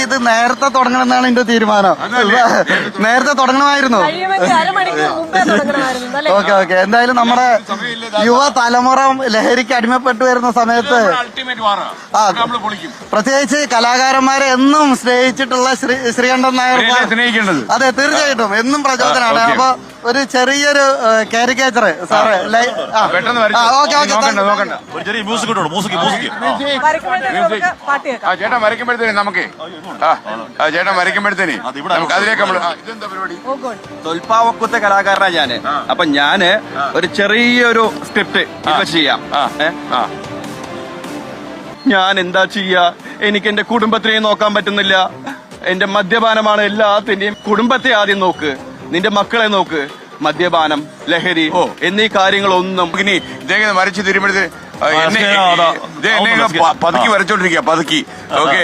ഇത് നേരത്തെ തുടങ്ങണമെന്നാണ് എന്റെ തീരുമാനം. നേരത്തെ തുടങ്ങണമായിരുന്നു. Okay okay. എന്തായാലും നമ്മുടെ യുവ തലമുറ ലഹരിക്ക് അടിമപ്പെട്ടു വരുന്ന സമയത്ത് പ്രത്യേകിച്ച് കലാകാരന്മാരെ എന്നും സ്നേഹിച്ചിട്ടുള്ള ശ്രീകണ്ഠൻ നായർ സ്നേഹിക്കേണ്ടത്. അതെ, തീർച്ചയായിട്ടും എന്നും പ്രചോദനമാണ്. അപ്പൊ ഒരു ചെറിയൊരു കാരിക്കേച്ചർ സാറ്. ചേട്ടൻ വരയ്ക്കുമ്പോഴത്തേന് നമുക്ക് ചേട്ടൻ വരയ്ക്കുമ്പോഴത്തേന് അതിലേക്ക് തൊൽപ്പാവക്കുത്തെ കലാകാരനാണ് ഞാന്. അപ്പൊ ഞാന് ഒരു ചെറിയൊരു സ്ക്രിപ്റ്റ് ഇപ്പൊ ചെയ്യാം. ഞാൻ എന്താ ചെയ്യാ? എനിക്ക് എന്റെ കുടുംബത്തിനെയും നോക്കാൻ പറ്റുന്നില്ല. എന്റെ മദ്യപാനമാണ് എല്ലാത്തിന്റെയും. കുടുംബത്തെ ആദ്യം നോക്ക്, നിന്റെ മക്കളെ നോക്ക്. മദ്യപാനം, ലഹരി എന്നീ കാര്യങ്ങളൊന്നും ഇനി ഇദ്ദേഹം വരച്ചു തരുമ്പോഴത്തേക്ക് പതുക്കി വരച്ചോണ്ടിരിക്കുക. പതുക്കി. ഓക്കെ,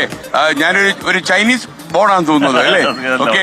ഞാനൊരു ചൈനീസ് ബോർഡാന്ന് തോന്നുന്നത് അല്ലേ? ഓക്കെ.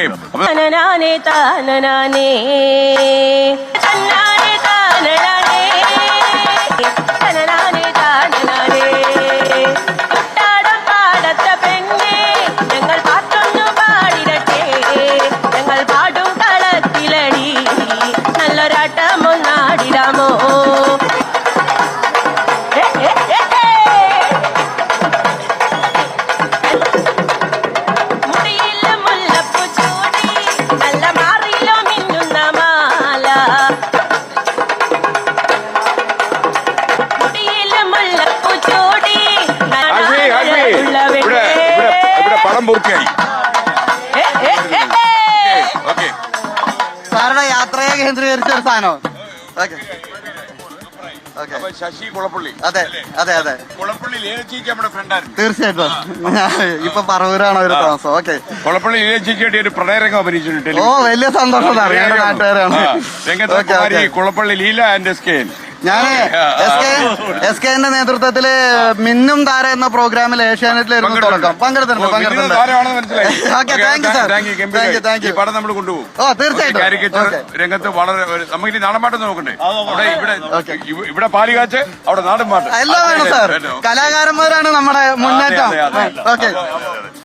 പടം പൂർത്തിയായി. സാറുടെ യാത്രയെ കേന്ദ്രീകരിച്ച ഒരു സാധനം. ശശി കുളപ്പള്ളി. അതെ അതെ അതെ. കുളപ്പള്ളി ലീലച്ചേച്ചി നമ്മുടെ ഫ്രണ്ടായിരുന്നു. തീർച്ചയായിട്ടും. ഇപ്പൊ പറവൂരാണ് ഒരു താമസം. ഓക്കെ. കുളപ്പള്ളി ലീലച്ചേച്ചിയുടെ ഒരു പ്രണയരംഗം അഭിനയിച്ചിട്ടുണ്ട്. ഓ, വലിയ സന്തോഷം. അറിയേണ്ട നാട്ടുകാരാണ്. Kulappally Leela and skein. ഞാൻ എസ് കെന്റെ നേതൃത്വത്തില് മിന്നും താര എന്ന പ്രോഗ്രാമിൽ ഏഷ്യാനെറ്റിലായിരുന്നു തുടക്കം. പങ്കെടുത്തിട്ടുണ്ട്. Okay, thank you sir. Thank you. പടം നമ്മൾ കൊണ്ടുപോകും. ഓ, തീർച്ചയായിട്ടും. കാരിക്കേച്ചർ രംഗത്ത് വളരെ നമുക്ക് നാടൻ പാട്ട് നോക്കണ്ടേ? ഇവിടെ പാലികാച്ച്, അവിടെ നാടൻ പാട്ട് എല്ലാം വേണം സാർ. കലാകാരന്മാരാണ് നമ്മുടെ മുന്നേറ്റം. ഓക്കെ.